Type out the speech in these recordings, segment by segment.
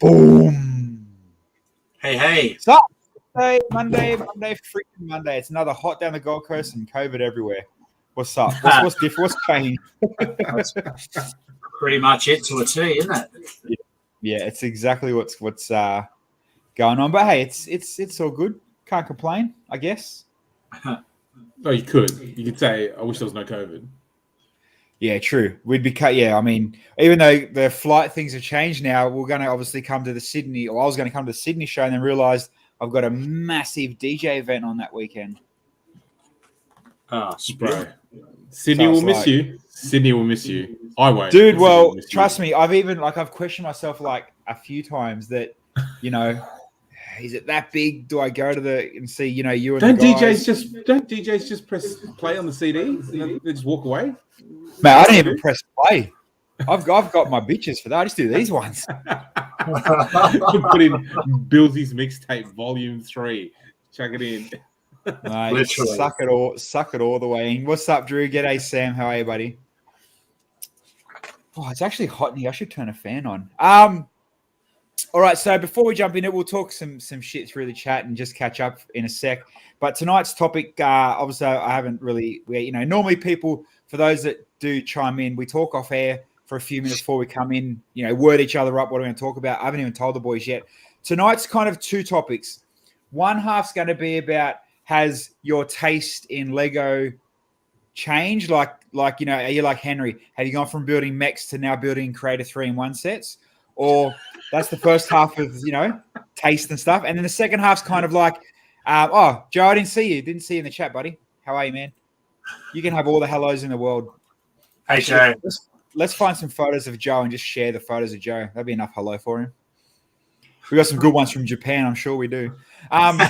Boom. Hey. So, Monday, freaking Monday. It's another hot down the Gold Coast and COVID everywhere. What's up? What's different? What's changed? That's pretty much it to a T, isn't it? Yeah, it's exactly what's going on. But hey, it's all good. Can't complain, I guess. Oh, you could say, I wish there was no COVID. Yeah, true. We'd be cut. Yeah, I mean, even though the flight things have changed now, we're going to obviously come to the Sydney, or I was going to come to the Sydney show and then realized I've got a massive DJ event on that weekend. Oh, bro. Sydney will miss you. Sydney will miss you. I won't. Dude, well, trust me, I've questioned myself like a few times that, is it that big? Do I go to and see, you and don't the guys? Don't DJs just press play on the CD and they just walk away? Man, I don't even press play. I've got my bitches for that. I just do these ones. Put in Bilsy's mixtape volume 3. Chuck it in. Mate, literally. Suck it all the way in. What's up, Drew? G'day, Sam. How are you, buddy? Oh, it's actually hot in here. I should turn a fan on. All right, so before we jump in it, we'll talk some shit through the chat and just catch up in a sec. But tonight's topic, obviously, I haven't really, normally people, for those that do chime in, we talk off air for a few minutes before we come in, word each other up what we're going to talk about. I haven't even told the boys yet. Tonight's kind of two topics. One half's going to be about, has your taste in Lego changed? Like are you like Henry? Have you gone from building mechs to now building Creator 3-in-1 sets? Or that's the first half of, taste and stuff. And then the second half's kind of like, Joe, I didn't see you. Didn't see you in the chat, buddy. How are you, man? You can have all the hellos in the world. Hey, Joe. Let's find some photos of Joe and just share the photos of Joe. That'd be enough hello for him. We got some good ones from Japan. I'm sure we do. And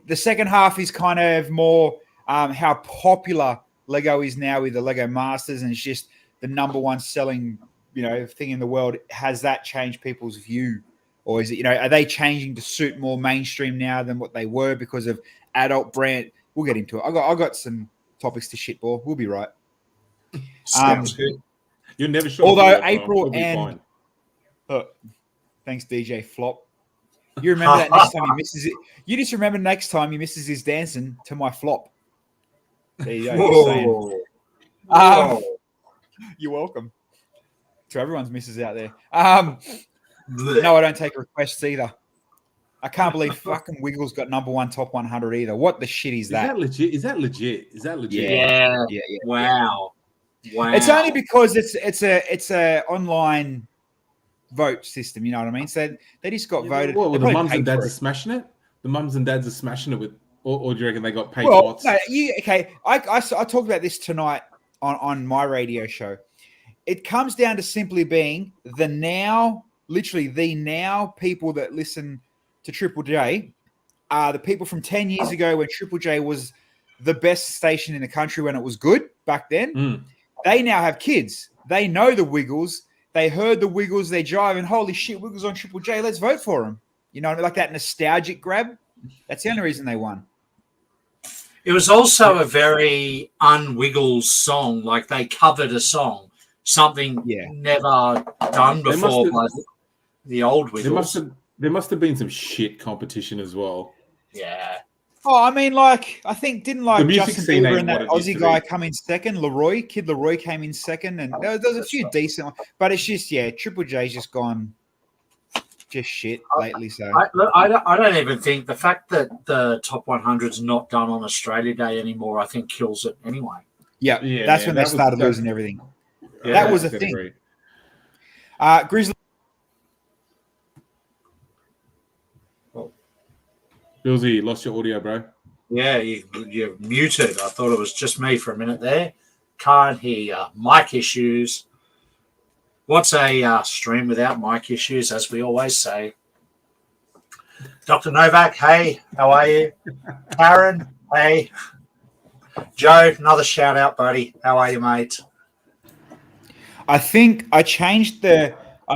the second half is kind of more how popular Lego is now with the Lego Masters, and it's just the number one selling, thing in the world. Has that changed people's view, or is it, are they changing to suit more mainstream now than what they were because of adult brand? We'll get into it. I got some topics to shitball. We'll be right. Sounds good. You're never sure. Although April and thanks, DJ Flop. You remember that next time he misses it. You just remember next time he misses his dancing to my flop. There you go. You're welcome. To everyone's misses out there. No, I don't take requests either. I can't believe fucking Wiggles got number one top 100 either. What the shit is that? Is that legit? Yeah. Wow. It's only because it's a online vote system, you know what I mean? So they just got voted. Well, the mums and dads are smashing it. The mums and dads are smashing it with, or do you reckon they got paid bots? No, I talked about this tonight on my radio show. It comes down to simply being the now people that listen to Triple J are the people from 10 years ago when Triple J was the best station in the country when it was good back then. They now have kids. They know the Wiggles. They heard the Wiggles. They drive and holy shit, Wiggles on Triple J. Let's vote for them. Like that nostalgic grab. That's the only reason they won. It was also a very un-Wiggles song. Like they covered a song, something never done before by the old Wiggles. There must have been some shit competition as well. Yeah. Oh, I mean, like, I think didn't like Justin Bieber and that Aussie guy come in second? Kid Leroy came in second, and there's a few decent ones. But it's just, Triple J's just gone just shit lately. So I don't even think the fact that the top 100's not done on Australia Day anymore, I think kills it anyway. Yeah, that's when they started losing everything. Yeah, that was a thing. Grizzly. Bilsy, lost your audio, bro. Yeah, you're muted. I thought it was just me for a minute there. Can't hear you. Mic issues. What's a stream without mic issues, as we always say? Dr. Novak, hey, how are you? Karen, hey. Joe, another shout out, buddy. How are you, mate? I think I changed I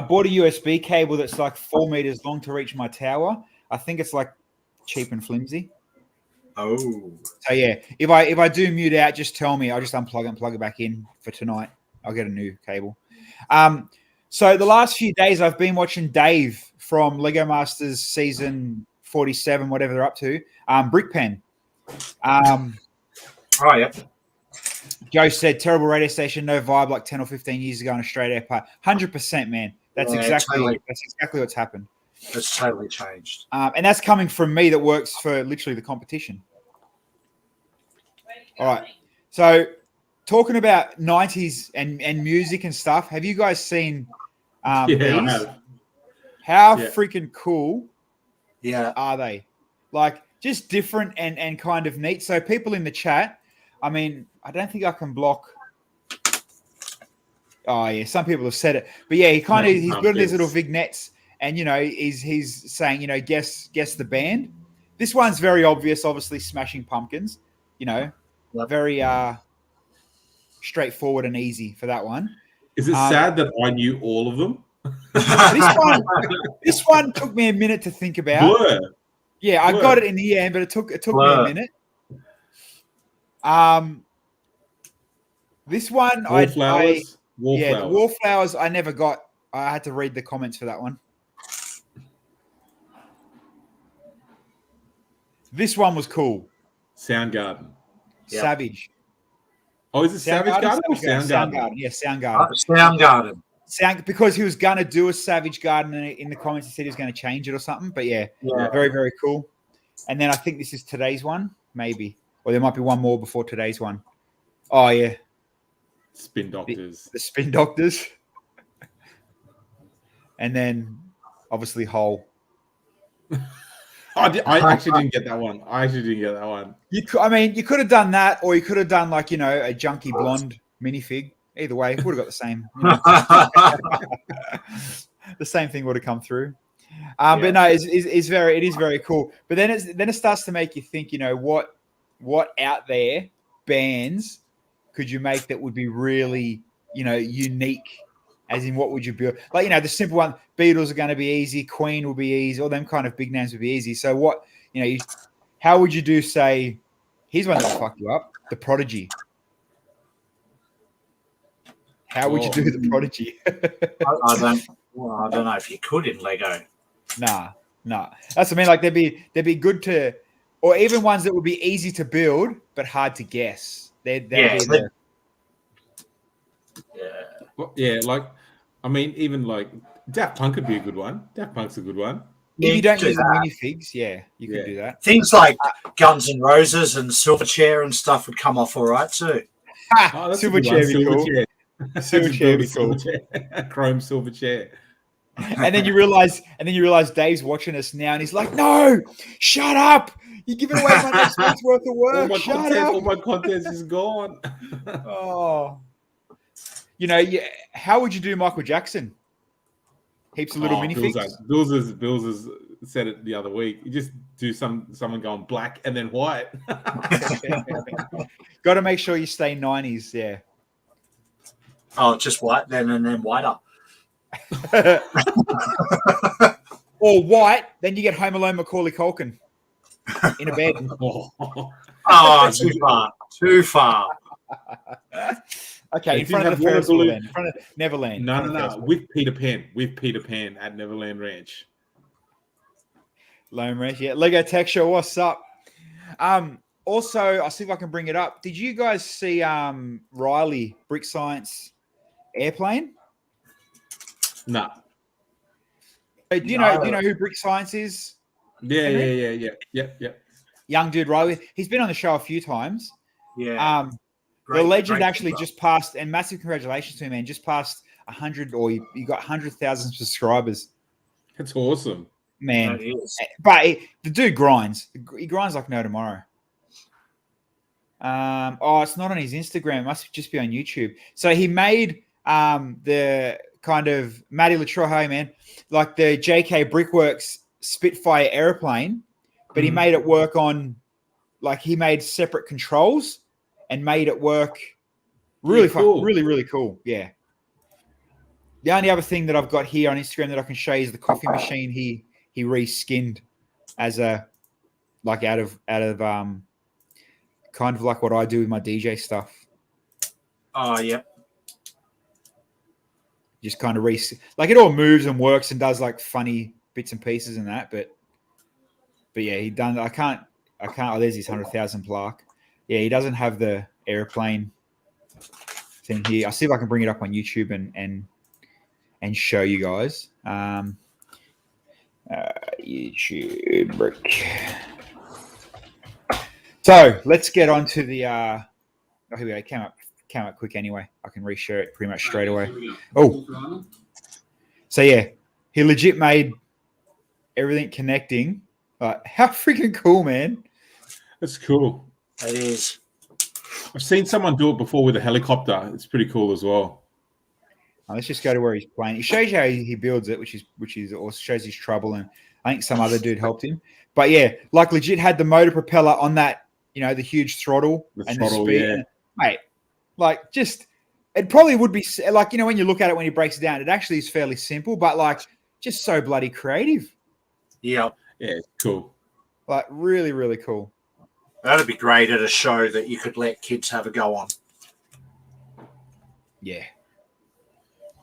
bought a USB cable that's like 4 meters long to reach my tower. I think it's like cheap and flimsy. Oh. So yeah, if I do mute out, just tell me. I'll just unplug it and plug it back in for tonight. I'll get a new cable. So the last few days, I've been watching Dave from Lego Masters season 47, whatever they're up to, Brickpen. Oh, yeah. Joe said, terrible radio station, no vibe like 10 or 15 years ago on a straight air part. 100%, man. That's exactly what's happened. It's totally changed. And that's coming from me that works for literally the competition. All right. So talking about 90s and music and stuff, have you guys seen these? I have. How freaking cool are they? Like, just different and kind of neat. So people in the chat, I mean, I don't think I can block. Oh, yeah, some people have said it. But, yeah, he's building these little vignettes and, he's saying, guess the band. This one's very obvious, obviously, Smashing Pumpkins, very straightforward and easy for that one. Is it sad that I knew all of them? This one took me a minute to think about. Blur. Yeah, I got it in the end, but it took me a minute. This one, Wallflowers. The Wallflowers, I never got. I had to read the comments for that one. This one was cool. Soundgarden. Savage. Oh, is it Savage Garden or Soundgarden? Yeah, Soundgarden. Soundgarden. Because he was going to do a Savage Garden in the comments, he said he was going to change it or something. But yeah, very, very cool. And then I think this is today's one, maybe. Or there might be one more before today's one. Oh, yeah. Spin Doctors. The Spin Doctors. And then, obviously, Hole. I actually didn't get that one. You could have done that, or you could have done, like, a junky blonde minifig. Either way, it would have got the same. The same thing would have come through. But no, it is very cool. But then it starts to make you think, what out there bands could you make that would be really, unique? As in, what would you build? Like, the simple one, Beatles are going to be easy. Queen will be easy. All them kind of big names would be easy. So what, how would you do, say, here's one that will fuck you up, The Prodigy. How would you do The Prodigy? I don't know if you could in Lego. Nah. That's what I mean. Like, they'd be good to, or even ones that would be easy to build but hard to guess. Even like Daft Punk could be a good one. Daft Punk's a good one. If you don't use the minifigs, you could do that. Things like Guns N' Roses and Silverchair and stuff would come off all right too. Silverchair would be cool. Silverchair would be cool. Chrome Silverchair. And then you realize Dave's watching us now, and he's like, "No, shut up! You're giving away my next month's worth of work. All my content is gone." Oh, how would you do Michael Jackson? Heaps of little minifigs. Bills has said it the other week. You just do someone going black and then white. Got to make sure you stay 90s. Yeah. Oh, just white then, and then whiter. Or white, then you get Home Alone Macaulay Culkin in a bed. Too far. Okay, in front of the Ferris wheel, then. In front of Neverland. No. With Peter Pan at Neverland Ranch. Lone Ranch, yeah. Lego Tech Show, what's up? Also, I'll see if I can bring it up. Did you guys see Riley Brick Science Airplane? No. Do you know who Brick Science is? Yeah. Young dude Riley. He's been on the show a few times. Yeah. The legend actually just passed, and massive congratulations to him, man. Just passed 100, or you got 100,000 subscribers. That's awesome, man. But the dude grinds. He grinds like no tomorrow. It's not on his Instagram. It must just be on YouTube. So he made the kind of Matty Latrohe, man, like the JK Brickworks Spitfire airplane, but he made it work on, like, he made separate controls and made it work really cool. Really cool. Yeah. The only other thing that I've got here on Instagram that I can show you is the coffee machine he reskinned as a, like, out of kind of like what I do with my DJ stuff. Oh, yeah. just kind of like it all moves and works and does like funny bits and pieces and that. But yeah, he done. I can't. Oh, there's his 100,000 plaque. Yeah, he doesn't have the airplane thing here. I'll see if I can bring it up on YouTube and show you guys. YouTube brick. So let's get on to the. Oh, here we go. It came up quick anyway. I can reshare it pretty much straight away. Oh, so yeah, he legit made everything connecting. How freaking cool, man! That's cool. It is. I've seen someone do it before with a helicopter. It's pretty cool as well. Let's just go to where he's playing. It shows you how he builds it, which is also shows his trouble, and I think some other dude helped him. But yeah, like legit had the motor propeller on that, the huge throttle The and throttle, the speed, yeah. mate. Like just, it probably would be like when you look at it when he breaks it down, it actually is fairly simple, but like just so bloody creative. Yeah. Yeah, it's cool. Like really, really cool. That'd be great at a show that you could let kids have a go on. Yeah.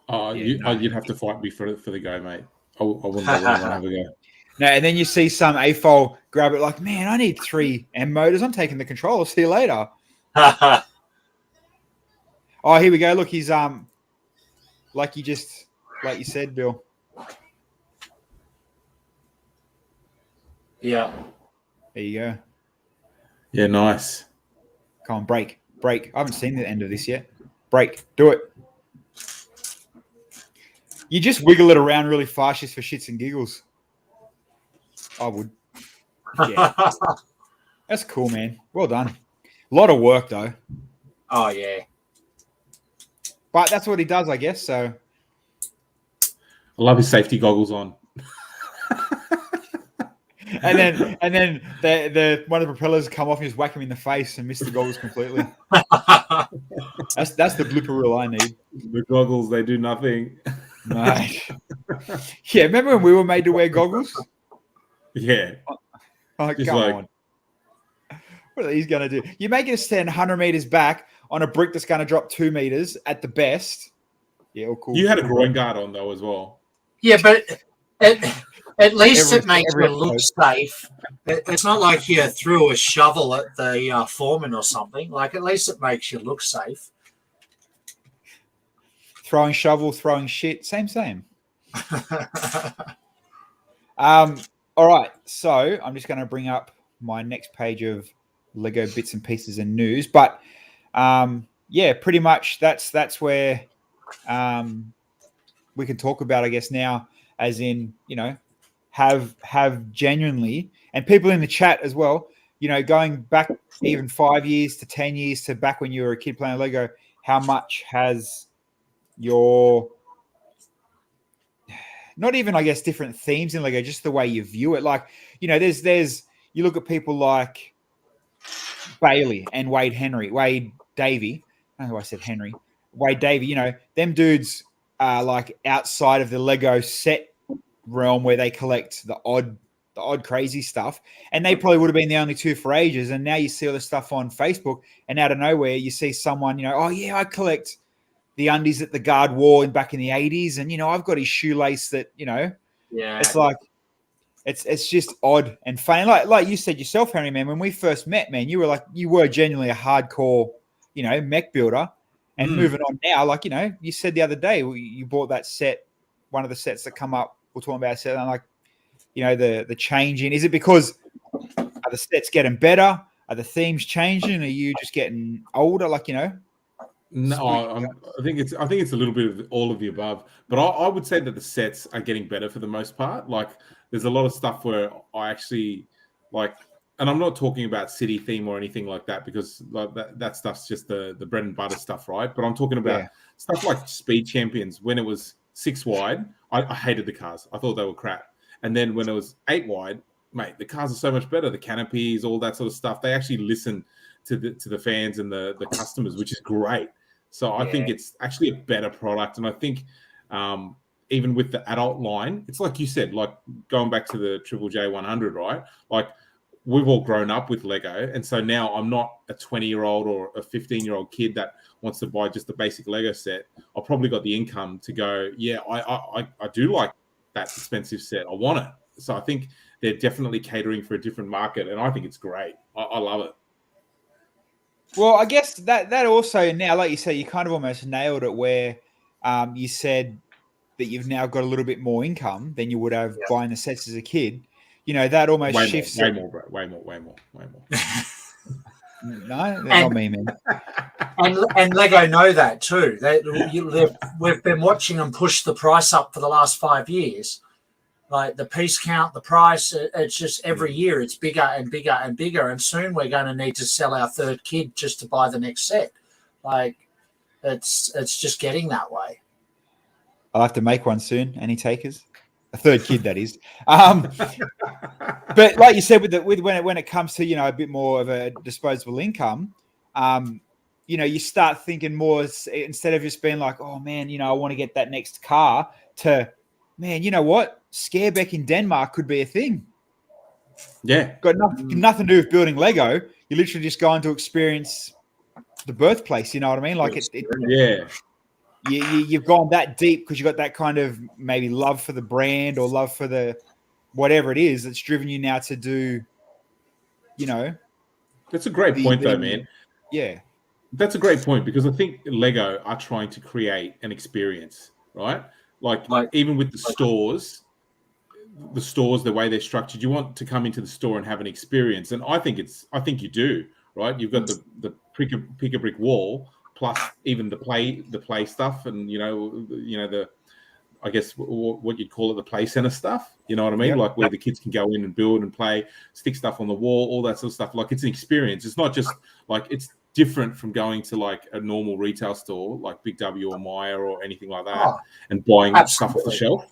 You'd have to fight me for the go, mate. I wouldn't let anyone have a go. No, and then you see some AFOL grab it like, man, I need 3 M motors. I'm taking the control. I'll see you later. Oh, here we go. Look, he's like you said, Bill. Yeah. There you go. Yeah, nice. Come on, break. I haven't seen the end of this yet. Break. Do it. You just wiggle it around really fast just for shits and giggles. I would. Yeah. That's cool, man. Well done. A lot of work, though. Oh, yeah. But that's what he does, I guess, so. I love his safety goggles on. And then the one of the propellers come off and just whack him in the face and miss the goggles completely. That's the blooper reel I need. The goggles, they do nothing. Mate. Yeah, remember when we were made to wear goggles? Yeah. Oh, Just come like- on. What are these going to do? You make it stand 100 meters back on a brick that's going to drop 2 meters at the best. Yeah, all cool. You had a groin guard on, though, as well. Yeah, but at least it makes every you look safe. It's not like you threw a shovel at the foreman or something. Like, at least it makes you look safe. Throwing shovel, throwing shit. Same. All right. So I'm just going to bring up my next page of Lego bits and pieces and news. But yeah, pretty much that's where we can talk about, I guess, now, as in, have genuinely, and people in the chat as well, going back even 5 years to 10 years to back when you were a kid playing Lego, how much has your, not even, I guess, different themes in Lego, just the way you view it. Like, there's you look at people like Bailey and Wade Davey. I don't know why I said Henry. Wade Davey, them dudes are like outside of the Lego set realm where they collect the odd crazy stuff, and they probably would have been the only two for ages. And now you see all this stuff on Facebook, and out of nowhere you see someone, oh yeah, I collect the undies that the guard wore back in the 80s, and I've got his shoelace that yeah, it's like it's just odd and funny. Like you said yourself, Henry, man, when we first met, man, you were genuinely a hardcore mech builder. And moving on now, like you said the other day, you bought that set, one of the sets that come up. We're talking about a set, and like the changing. Is it because are the sets getting better? Are the themes changing? Are you just getting older? Like No, I think it's a little bit of all of the above. But I would say that the sets are getting better for the most part. Like there's a lot of stuff where I actually like, and I'm not talking about city theme or anything like that, because like that stuff's just the bread and butter stuff, right? But I'm talking about stuff like Speed Champions. When it was 6 wide, I hated the cars. I thought they were crap. And then when it was 8 wide, mate, the cars are so much better. The canopies, all that sort of stuff. They actually listen to the fans and the customers, which is great. So I think it's actually a better product. And I think even with the adult line, it's like you said, like going back to the Triple J 100, right? Like we've all grown up with Lego, and so now I'm not a 20-year-old or a 15-year-old kid that wants to buy just the basic Lego set. I've probably got the income to go, yeah, I do like that expensive set. I want it. So I think they're definitely catering for a different market, and I think it's great. I love it. Well, I guess that also now, like you say, you kind of almost nailed it where you said that you've now got a little bit more income than you would have buying the sets as a kid. You know, that almost shifts. Way more, bro. Way more. No, not me, man. And Lego know that too. We've been watching them push the price up for the last 5 years. Like the piece count, the price, it's just every year it's bigger and bigger and bigger. And soon we're going to need to sell our third kid just to buy the next set. Like it's just getting that way. I'll have to make one soon. Any takers? A third kid, that is. But like you said, when it comes to, you know, a bit more of a disposable income, you know, you start thinking more instead of just being like, oh man, you know, I want to get that next car to, man, you know what? Scareback in Denmark could be a thing. Yeah. Got nothing to do with building Lego. You're literally just going to experience the birthplace, you know what I mean? Like yeah. You've gone that deep because you got that kind of maybe love for the brand or love for the whatever it is that's driven you now to do, you know. That's a great point though, man. Yeah. That's a great point because I think Lego are trying to create an experience, right? Like even with the stores, the way they're structured, you want to come into the store and have an experience. And I think you do, right? You've got the pick a brick wall plus even the play stuff, and you know the, I guess what you'd call it, the play center stuff. You know what I mean? Yep. Like where the kids can go in and build and play, stick stuff on the wall, all that sort of stuff. Like it's an experience. It's not just like, it's different from going to like a normal retail store like Big W or Myer or anything like that and buying stuff off the shelf.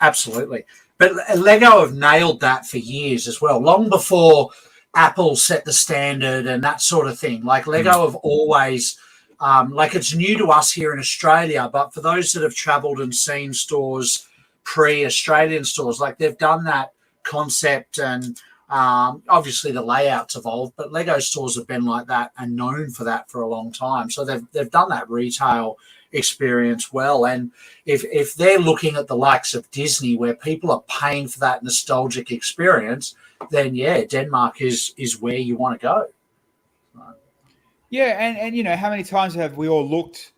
Absolutely. But Lego have nailed that for years as well, long before Apple set the standard and that sort of thing. Like Lego have always, like it's new to us here in Australia, but for those that have traveled and seen stores, pre-Australian stores, like they've done that concept, and obviously the layout's evolved, but Lego stores have been like that and known for that for a long time. So they've done that retail experience well. And if they're looking at the likes of Disney, where people are paying for that nostalgic experience, then yeah, Denmark is where you want to go. Yeah, and you know, how many times have we all looked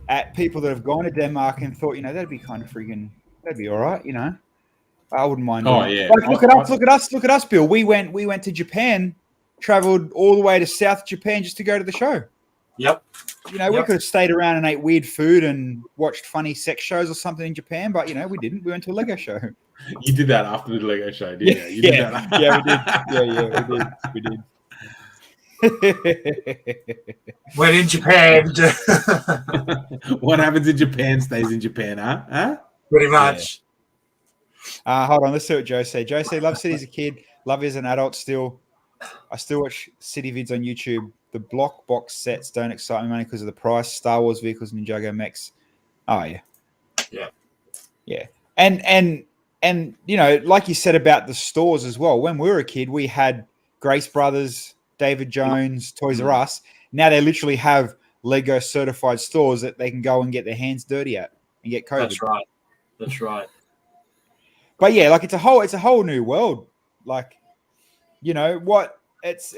at people that have gone to Denmark and thought, you know, that'd be all right, you know. I wouldn't mind. Oh yeah. Like, look at us, Bill. We went to Japan, traveled all the way to South Japan just to go to the show. Yep. You know, we could have stayed around and ate weird food and watched funny sex shows or something in Japan, but you know, we didn't. We went to a Lego show. You did that after the Lego show, didn't you? You did that. Yeah, we did. When in Japan. What happens in Japan stays in Japan, huh? Pretty much. Yeah. Hold on, let's see what Joe said. Joe said, love City as a kid, love it as an adult still. I still watch City vids on YouTube. The block box sets don't excite me only because of the price. Star Wars vehicles, Ninjago mechs. Oh yeah. Yeah. And you know, like you said about the stores as well. When we were a kid, we had Grace Brothers, David Jones, Toys R Us. Now they literally have Lego certified stores that they can go and get their hands dirty at and get COVID. That's right. But yeah, like it's a whole new world. Like, you know what? It's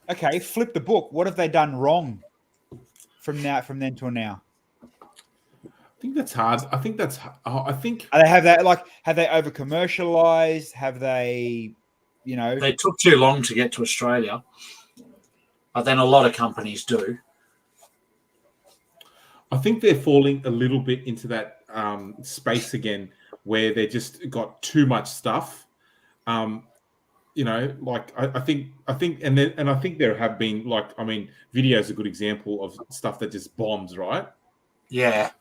okay. Flip the book. What have they done wrong from then till now? I think that's hard. I think have they over commercialized? Have they, you know, they took too long to get to Australia, but then a lot of companies do. I think they're falling a little bit into that space again, where they just got too much stuff. You know, like I think, and I think there have been, like, I mean, video is a good example of stuff that just bombs, right? Yeah.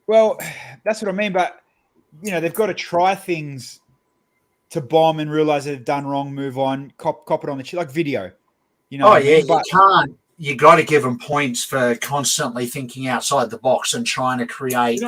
Well, that's what I mean. But you know, they've got to try things to bomb and realize they've done wrong, move on, cop it on the chin, like video. You know. Oh yeah, you can't. You got to give them points for constantly thinking outside the box and trying to create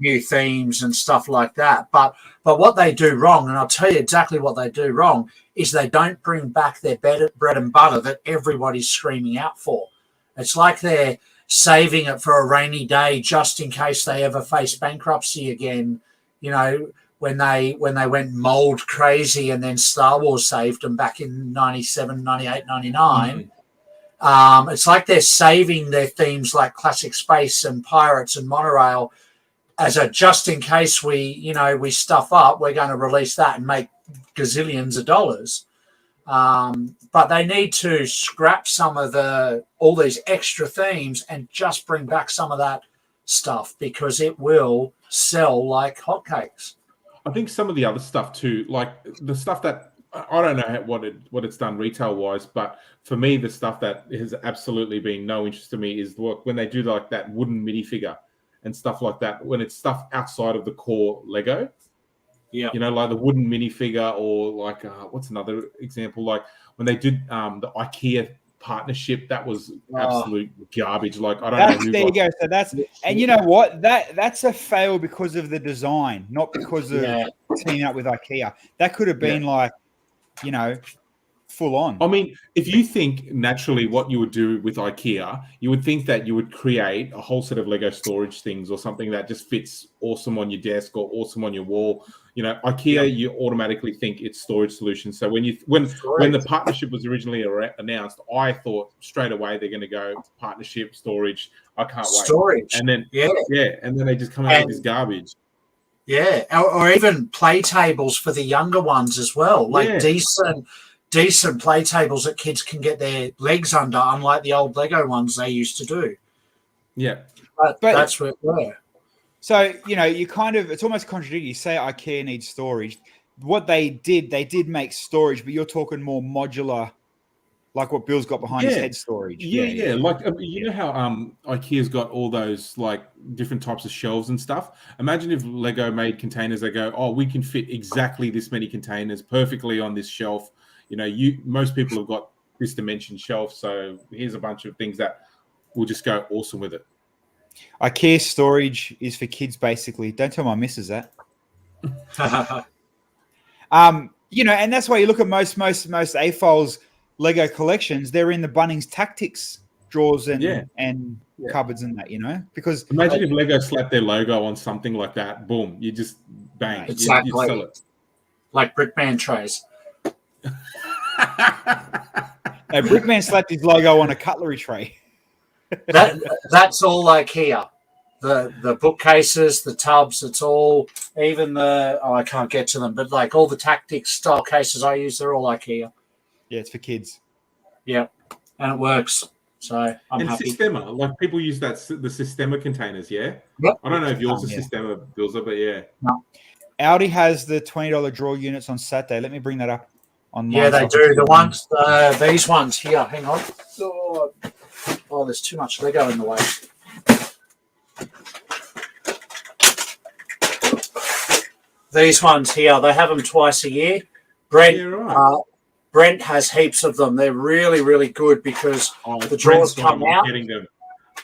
new themes and stuff like that. But what they do wrong, and I'll tell you exactly what they do wrong, is they don't bring back their bread and butter that everybody's screaming out for. It's like they're saving it for a rainy day just in case they ever face bankruptcy again, you know, when they went mold crazy and then Star Wars saved them back in 97, 98, 99. It's like they're saving their themes like classic space and pirates and monorail as a just in case we stuff up, we're going to release that and make gazillions of dollars. But they need to scrap some of all these extra themes and just bring back some of that stuff because it will sell like hotcakes. I think some of the other stuff too, like the stuff that I don't know what it's done retail wise, but for me, the stuff that has absolutely been no interest to me is when they do like that wooden minifigure and stuff like that. When it's stuff outside of the core Lego, yeah, you know, like the wooden minifigure, or like what's another example? Like when they did the IKEA partnership, that was absolute garbage. Like I don't know. There you go. So that's, and you know what? That's a fail because of the design, not because of teaming up with IKEA. That could have been like, you know, full on. I mean, if you think naturally what you would do with IKEA, you would think that you would create a whole set of Lego storage things or something that just fits awesome on your desk or awesome on your wall. You know, IKEA, you automatically think it's storage solutions. So when the partnership was originally announced, I thought straight away they're going to go partnership, storage. I can't wait. Storage. And then and then they just come out with this garbage. Yeah, or even play tables for the younger ones as well. Like decent play tables that kids can get their legs under, unlike the old Lego ones they used to do. Yeah. But that's where we're. So, you know, it's almost contradictory. You say IKEA needs storage. What they did make storage, but you're talking more modular, like what Bill's got behind his head storage. Yeah. Like, you know how IKEA's got all those like different types of shelves and stuff? Imagine if Lego made containers that go, oh, we can fit exactly this many containers perfectly on this shelf. You know, most people have got this dimension shelf, so here's a bunch of things that will just go awesome with it. IKEA storage is for kids, basically. Don't tell my missus that. You know, and that's why you look at most AFOL's Lego collections. They're in the Bunnings Tactics drawers and cupboards and that. You know, because imagine if Lego slapped their logo on something like that. Boom! You just bang. Exactly. You sell it. Like Brickman trays. No, Brickman slapped his logo on a cutlery tray. That's all IKEA. The bookcases, the tubs, it's all, even I can't get to them, but like all the Tactics style cases I use, they're all IKEA. Yeah, it's for kids. Yeah, and it works. So I'm happy. Sistema, like people use the Sistema containers, yeah? Yep. I don't know if yours is Sistema, Bilza, but yeah. No. Audi has the $20 draw units on Saturday. Let me bring that up. Yeah, they do. The ones, these ones here. Hang on. Oh, there's too much Lego in the way. These ones here, they have them twice a year. Brent has heaps of them. They're really, really good because the drawers come out. Getting them.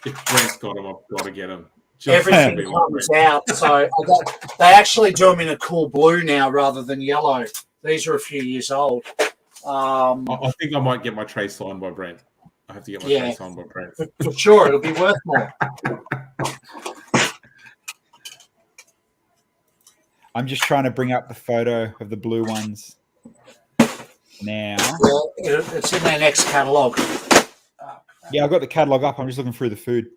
If Brent's got them, I've got to get them. Everything comes out. So they actually do them in a cool blue now rather than yellow. These are a few years old. I think I might get my tray signed by Brent. I have to get my tray signed by Brent. For sure, it'll be worth more. I'm just trying to bring up the photo of the blue ones now. Well, it's in their next catalogue. Yeah, I've got the catalogue up. I'm just looking through the food.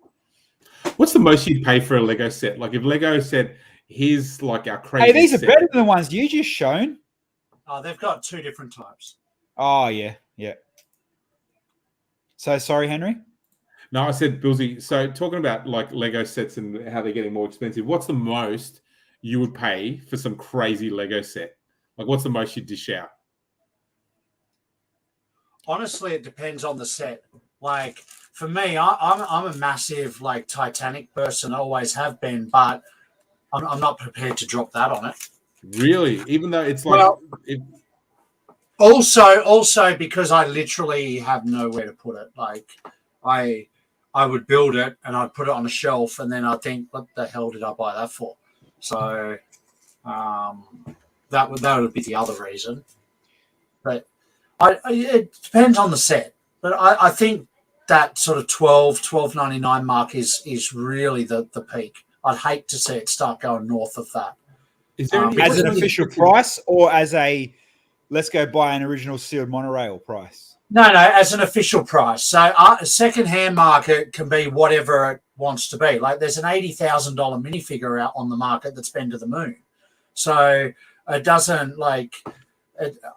What's the most you'd pay for a Lego set? Like if Lego said, here's like our crazy Hey, these are set. better than the ones you just shown. Oh, they've got two different types. Oh, yeah. So, sorry, Henry? No, I said, Bilsy, so talking about like Lego sets and how they're getting more expensive, what's the most you would pay for some crazy Lego set? Like what's the most you'd dish out? Honestly, it depends on the set. Like for me, I'm a massive like Titanic person, always have been, but I'm not prepared to drop that on it. Really? Even though it's like... Also because I literally have nowhere to put it. Like I would build it and I'd put it on a shelf and then I'd think, what the hell did I buy that for? So that would be the other reason. But it depends on the set. But I think that sort of $12.99 mark is really the peak. I'd hate to see it start going north of that. Is there as an official price or as a let's go buy an original sealed monorail price? No, as an official price. So a second-hand market can be whatever it wants to be. Like there's an $80,000 minifigure out on the market that's been to the moon. So it doesn't like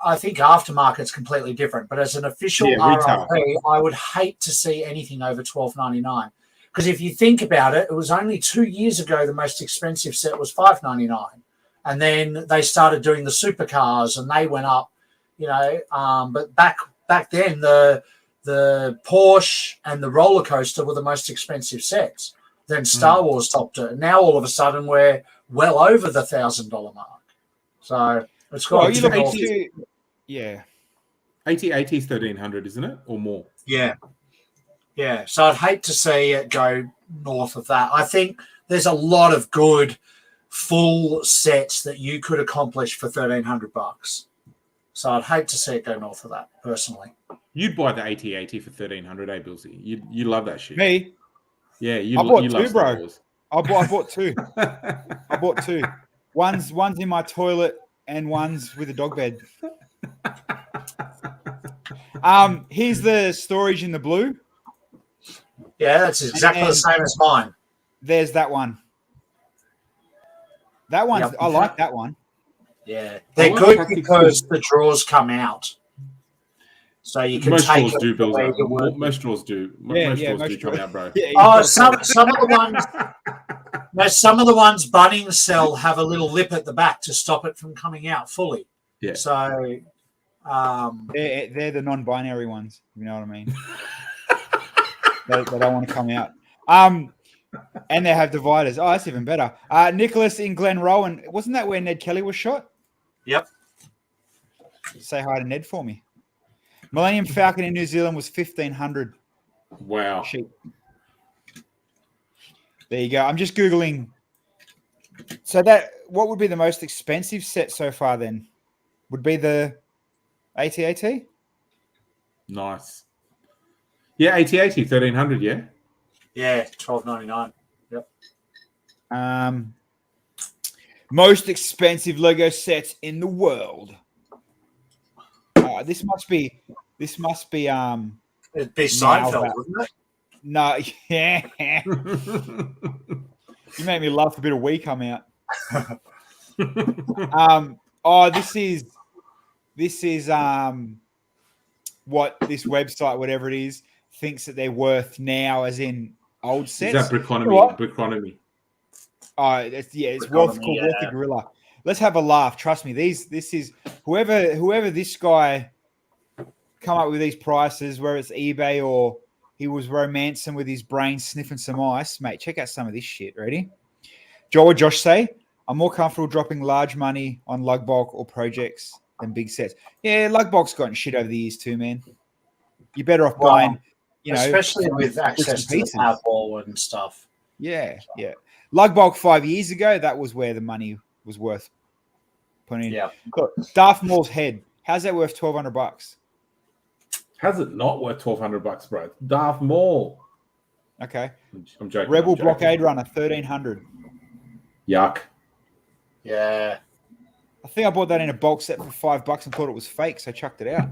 I think aftermarket's completely different. But as an official RRP, I would hate to see anything over $12.99. Because if you think about it, it was only 2 years ago the most expensive set was $5.99. And then they started doing the supercars and they went up, but back then the Porsche and the roller coaster were the most expensive sets. Then Star Wars topped it. And now all of a sudden we're well over the $1,000 mark. So it's got yeah. AT-AT is 1,300, isn't it? Or more? Yeah. Yeah. So I'd hate to see it go north of that. I think there's a lot of good full sets that you could accomplish for $1,300. So I'd hate to see it go north of that, personally. You'd buy the AT-AT for $1,300, Bilsy. You love that shit. Me? Yeah, I bought you two, love Star bro. Wars. I bought two. I bought two. One's in my toilet and one's with a dog bed. Here's the storage in the blue. Yeah, that's exactly the same as mine. There's that one. That one, I like that one. Yeah, they're good because the drawers come out, so you can most take drawers do, Bill. Most drawers do. Most drawers do come out, bro. Yeah, some of the ones. No, some of the ones Bunnings sell have a little lip at the back to stop it from coming out fully. Yeah. So they're the non-binary ones. You know what I mean? they don't want to come out. And they have dividers. Oh, that's even better. Nicholas in Glen Rowan. Wasn't that where Ned Kelly was shot? Yep. Say hi to Ned for me. Millennium Falcon in New Zealand was 1,500. Wow. Sheep. There you go. I'm just Googling. So what would be the most expensive set so far then? Would be the AT-AT? Nice. Yeah, AT-AT, 1,300, yeah? Yeah, $12.99. Yep. Most expensive Lego sets in the world. This must be. It'd be Seinfeld, wouldn't it? No, yeah. You made me laugh a bit of wee come out. This is what this website, whatever it is, thinks that they're worth now, as in old sets. Is that Brickonomy? It's Wealth the Gorilla. Let's have a laugh. Trust me. This is whoever this guy come up with these prices, whether it's eBay or he was romancing with his brain sniffing some ice, mate. Check out some of this shit. Ready? Josh say, I'm more comfortable dropping large money on lug bulk or projects than big sets. Yeah, lug bulk's gotten shit over the years too, man. You're better off buying, especially with access to the Powerball and stuff. Yeah. Lug bulk 5 years ago, that was where the money was worth putting in. Yeah. Look, Darth Maul's head. How's that worth $1,200? How's it not worth $1,200, bro? Darth Maul. Okay. I'm joking. Rebel Blockade Runner, 1,300. Yuck. Yeah. I think I bought that in a bulk set for $5 and thought it was fake, so I chucked it out.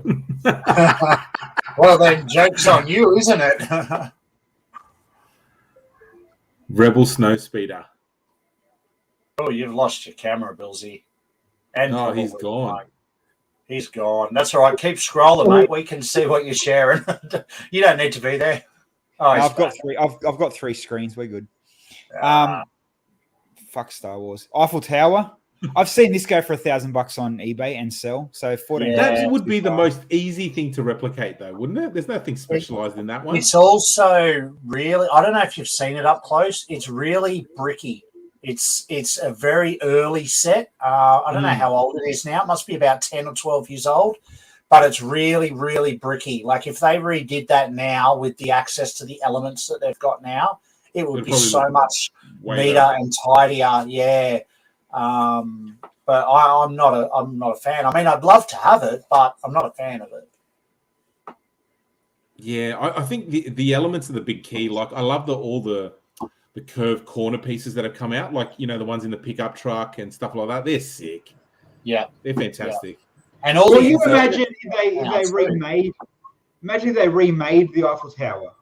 Well, then joke's on you, isn't it? Rebel Snowspeeder. Oh, you've lost your camera, Bilsy. And he's gone. He's gone. That's all right. Keep scrolling, mate. We can see what you're sharing. You don't need to be there. Oh, no, I've got three. I've got three screens. We're good. Fuck Star Wars. Eiffel Tower. I've seen this go for $1,000 on eBay and sell. So 14. That would be the most easy thing to replicate, though, wouldn't it? There's nothing specialized in that one. It's also really. I don't know if you've seen it up close. It's really bricky. It's a very early set. I don't know how old it is now. It must be about 10 or 12 years old. But it's really, really bricky. Like if they redid that now with the access to the elements that they've got now, it would be so much neater and tidier. Yeah. But I'm not a fan. I mean, I'd love to have it, but I'm not a fan of it. Yeah, I think the elements are the big key. Like, I love all the curved corner pieces that have come out, like, you know, the ones in the pickup truck and stuff like that. They're sick. Yeah, they're fantastic. Yeah. And all well, you imagine if they remade. Imagine if they remade the Eiffel Tower.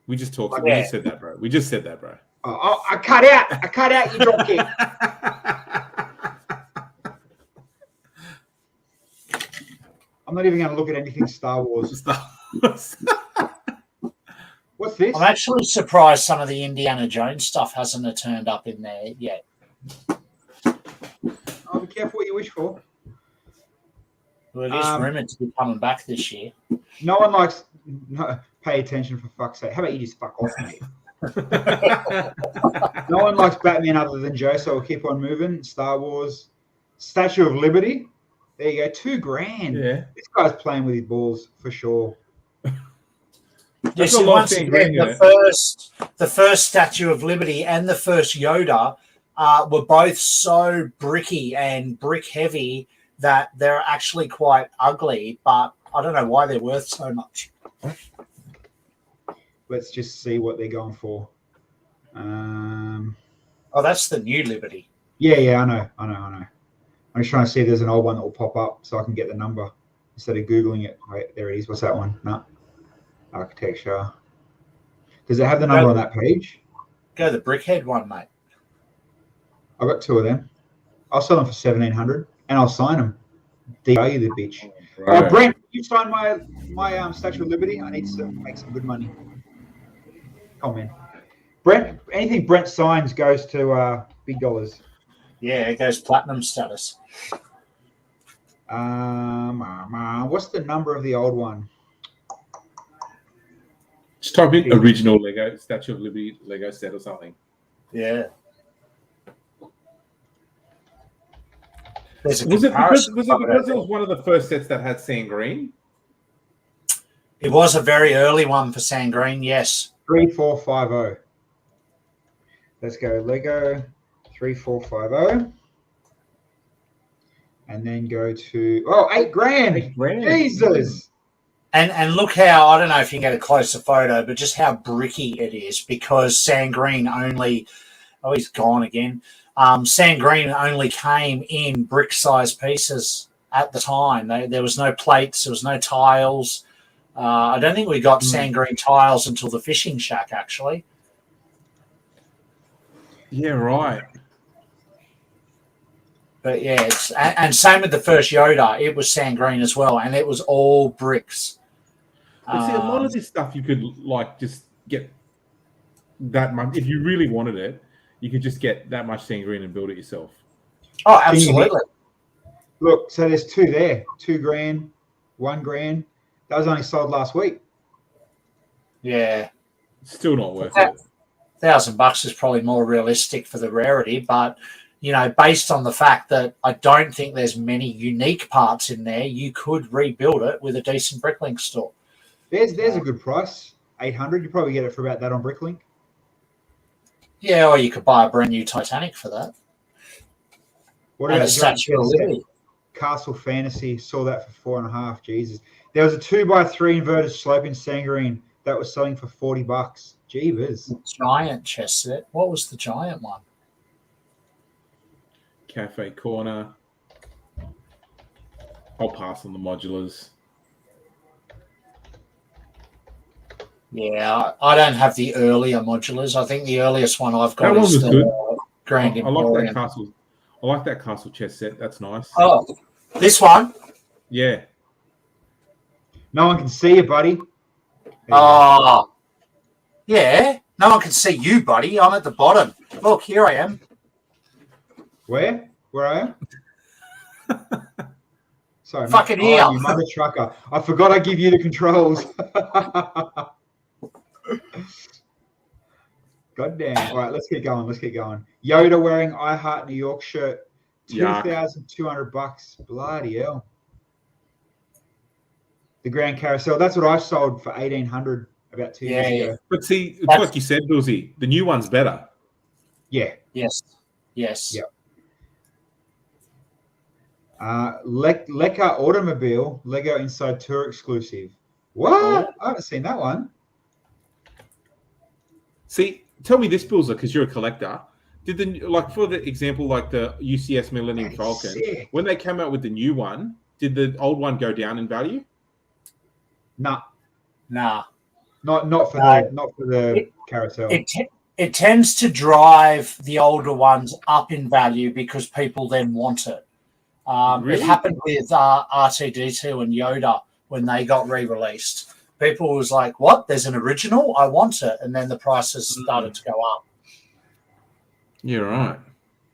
We just talked. We just said that, bro. We just said that, bro. Oh, I cut out your drop kick. I'm not even going to look at anything Star Wars. What's this? I'm actually surprised some of the Indiana Jones stuff hasn't turned up in there yet. Oh, be careful what you wish for. Well, it is rumored to be coming back this year. No one likes... No, pay attention, for fuck's sake. How about you just fuck off, mate? No one likes Batman other than Joe, so we'll keep on moving. Star Wars. Statue of Liberty. There you go. $2,000. Yeah. This guy's playing with his balls for sure. Yes, once again, the first Statue of Liberty and the first Yoda were both so bricky and brick heavy that they're actually quite ugly, but I don't know why they're worth so much. Let's just see what they're going for. Oh, that's the new Liberty. Yeah, I know. I'm just trying to see if there's an old one that will pop up so I can get the number instead of Googling it. Wait, there it is. What's that one? No. Architecture. Does it have the number on that page? Go the Brickhead one, mate. I've got two of them. I'll sell them for $1,700 and I'll sign them. DI you the bitch. Right. Brent, you sign my Statue of Liberty. I need to make some good money. Come on, man. Brent, anything Brent signs goes to big dollars. Yeah, it goes platinum status. What's the number of the old one? Just type in original Lego Statue of Liberty Lego set or something. Yeah. Was it because it was one of the first sets that had sand green? It was a very early one for sand green, yes. 3450. Let's go Lego 3450. And then go to $8,000. $8,000. Jesus. And look how, I don't know if you can get a closer photo, but just how bricky it is, because sand green only, he's gone again. Sand green only came in brick-sized pieces at the time. There was no plates, there was no tiles. I don't think we got sand green tiles until the fishing shack, actually. Yeah, right. But yeah, and same with the first Yoda. It was sand green as well, and it was all bricks. But see, a lot of this stuff you could just get that much. If you really wanted it, you could just get that much sand green and build it yourself. Oh, absolutely. Look, so there's two there. $2,000, $1,000. That was only sold last week. Yeah. Still not worth it. $1,000 is probably more realistic for the rarity, but you know, based on the fact that I don't think there's many unique parts in there, you could rebuild it with a decent Bricklink store. There's a good price. $800. You probably get it for about that on Bricklink. Yeah, or you could buy a brand new Titanic for that. What about a Statue of Liberty? Castle Fantasy, saw that for $4.5. Jesus. There was a 2x3 inverted sloping sand green that was selling for $40. Jeebus. Giant chess set. What was the giant one? Cafe corner. I'll pass on the modulars. Yeah, I don't have the earlier modulars. I think the earliest one I've got is the Grand Emporium. I like that castle chess set. That's nice. Oh, this one? Yeah. No one can see you, buddy. Oh, yeah. No one can see you, buddy. I'm at the bottom. Look, here I am. Where? Where are you? Sorry, fucking here. You mother trucker. I forgot I give you the controls. God damn. All right, let's keep going. Yoda wearing I Heart New York shirt. $2,200. Bloody hell. The Grand Carousel. That's what I sold for $1,800 about 2 years ago. But see, it's like you said, Bilsy, the new one's better. Yeah. Yes. Yep. Leca Automobile Lego Inside Tour exclusive. What? I haven't seen that one. See, tell me this, Bilzer, because you're a collector. Did for the example, like the UCS Millennium Falcon, sick. when they came out with the new one, did the old one go down in value? Nah. Nah. Not for the carousel. It tends to drive the older ones up in value because people then want it. Really? It happened with R2D2 and Yoda when they got re-released. People was like, what? There's an original? I want it. And then the prices started to go up. You're right.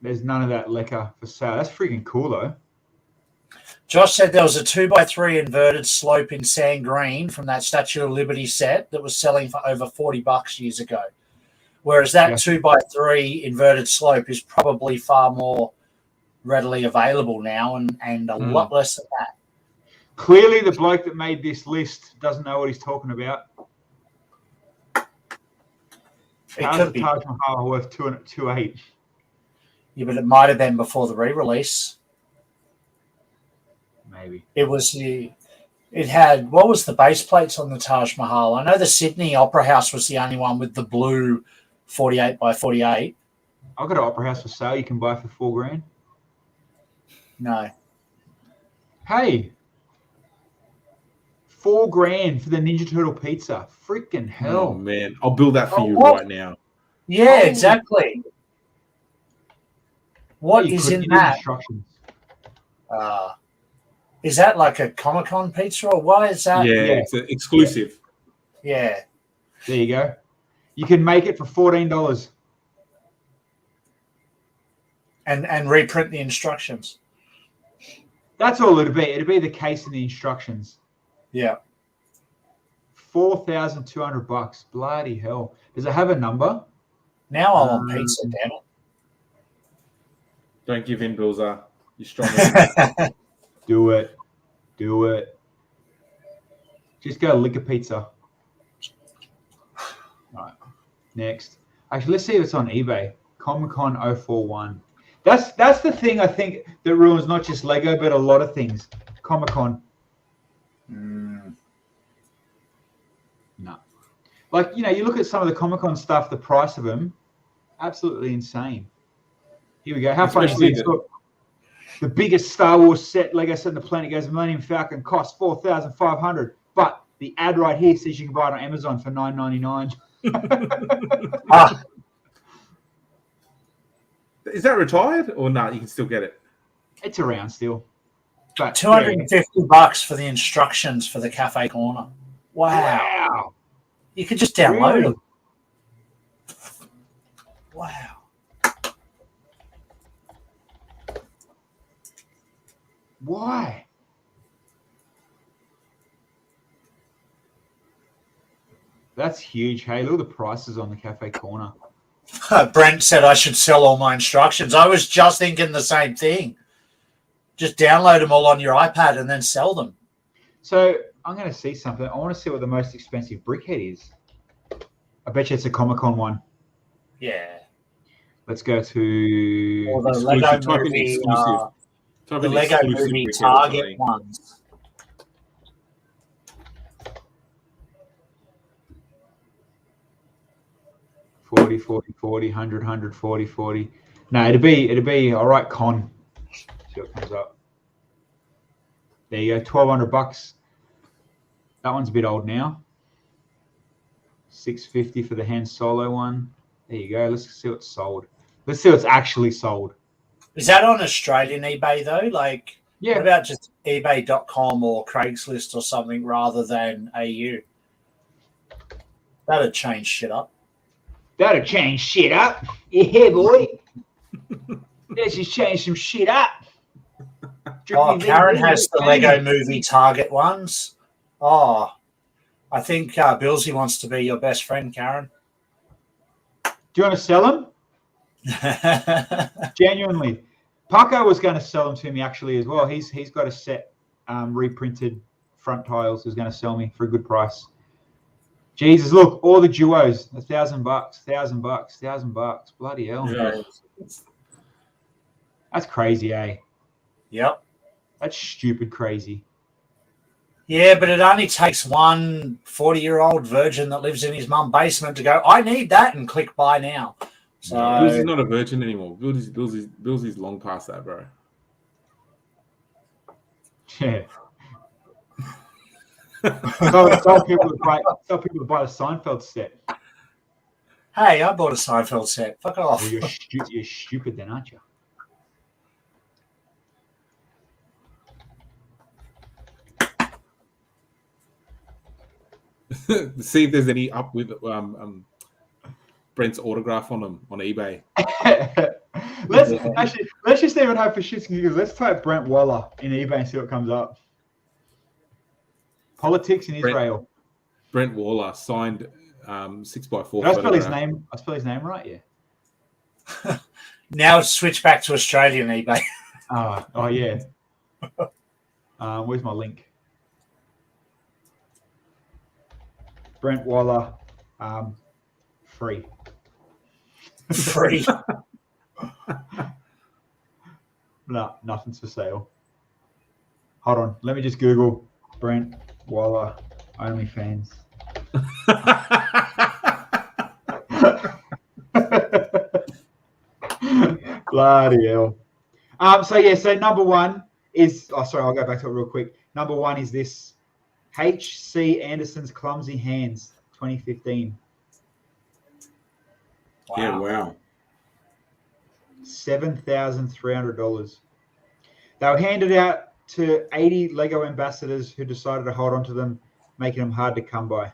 There's none of that Leca for sale. That's freaking cool, though. Josh said there was a 2x3 inverted slope in sand green from that Statue of Liberty set that was selling for over $40 years ago. Whereas that 2x3 inverted slope is probably far more readily available now and a lot less than that. Clearly, the bloke that made this list doesn't know what he's talking about. How's the Taj Mahal worth 2.8? Yeah, but it might have been before the re-release. Maybe. It had, what was the base plates on the Taj Mahal? I know the Sydney Opera House was the only one with the blue 48 by 48. I've got an Opera House for sale you can buy for $4,000. No. Hey, $4,000 for the Ninja Turtle pizza. Freaking hell. Oh, man. I'll build that for you right now. Yeah, exactly. What is in that? Instructions. Is that like a Comic-Con pizza or why is that? Yeah, it's an exclusive. Yeah. There you go. You can make it for $14. And reprint the instructions. That's all it'd be. It'd be the case and the instructions. Yeah. $4,200. Bloody hell. Does it have a number? Now I want pizza, damn it. Don't give in, Bilzer. You're strong. Do it. Do it. Just go lick a pizza. All right. Next. Actually, let's see if it's on eBay. Comic-Con 041. That's the thing I think that ruins not just Lego, but a lot of things. Comic-Con. No. Like, you look at some of the Comic-Con stuff, the price of them, absolutely insane. Here we go. How funny is this? Look, the biggest Star Wars set, Lego set on the planet goes Millennium Falcon, costs $4,500. But the ad right here says you can buy it on Amazon for $9.99. Is that retired or not? You can still get it. It's around still. But $250 for the instructions for the cafe corner. Wow. You could just download them. Wow. Why? That's huge. Hey, look at the prices on the cafe corner. Brent said I should sell all my instructions. I was just thinking the same thing. Just download them all on your iPad and then sell them. So I'm going to see something. I want to see what the most expensive brickhead is. I bet you it's a Comic-Con one. Yeah. Let's go to... Or the Lego Movie, the Lego Movie Target ones. $40, $40, $40, $100, $100, $40, $40. No, it'd be all right. Con. See what comes up. There you go. $1,200. That one's a bit old now. $650 for the Han Solo one. There you go. Let's see what's sold. Let's see what's actually sold. Is that on Australian eBay though? Like, yeah. What about just eBay.com or Craigslist or something rather than AU? That'd change shit up. That'll change shit up. Yeah, boy. Let's just change some shit up. Oh, Karen has the Lego Movie Target ones. Oh, I think Bilsy wants to be your best friend, Karen. Do you want to sell them? Genuinely. Paco was going to sell them to me actually as well. He's got a set reprinted front tiles. He's going to sell me for a good price. Jesus, look, all the duos, $1,000, $1,000. Bloody hell. Yeah. That's crazy, eh? Yep. That's stupid crazy. Yeah, but it only takes one 40-year-old virgin that lives in his mum's basement to go, I need that, and click buy now. So Bilsy's not a virgin anymore. Bilsy's long past that, bro. Yeah. Tell people to buy the Seinfeld set. hey, I bought a Seinfeld set. Fuck off. Well, you're stupid then, aren't you? See if there's any up with Brent's autograph on them on eBay. let's just even hope for shits and giggles. Let's type Brent Waller in eBay and see what comes up. Politics in Israel. Brent Waller signed 6x4. Did I spell his name? I spell his name right, yeah. Now switch back to Australian eBay. Oh yeah. Where's my link? Brent Waller, free. Free. No, nothing's for sale. Hold on, let me just Google Brent Waller OnlyFans. Bloody hell. So number one is, I'll go back to it real quick. Number one is this H.C. Anderson's Clumsy Hands 2015. Wow. Yeah, wow. $7,300. They were handed out to 80 Lego ambassadors who decided to hold on to them, making them hard to come by.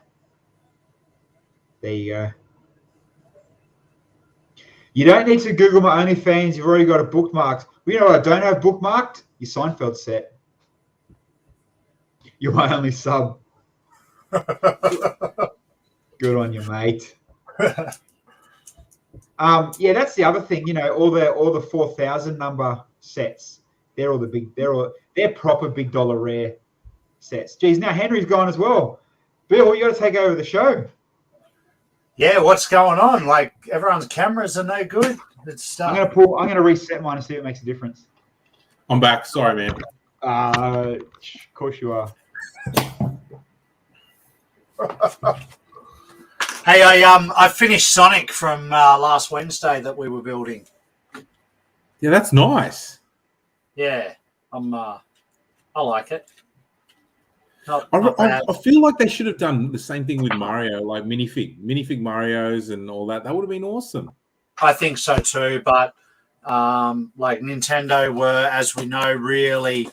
There you go. You don't need to Google my OnlyFans. You've already got it bookmarked. Well, you know what I don't have bookmarked? Your Seinfeld set. You're my only sub. Good on you, mate. Yeah, that's the other thing. You know, all the 4,000 number sets. They're proper big dollar rare sets. Geez, now Henry's gone as well. Bill, you got to take over the show. Yeah, what's going on? Like, everyone's cameras are no good. It's I'm gonna reset mine and see if it makes a difference. I'm back. Sorry, man. Of course you are. Hey, I finished Sonic from last Wednesday that we were building. Yeah, that's nice. Yeah, I like it. I feel like they should have done the same thing with Mario, like minifig Marios and all that. That would have been awesome. I think so too, but like Nintendo were, as we know, really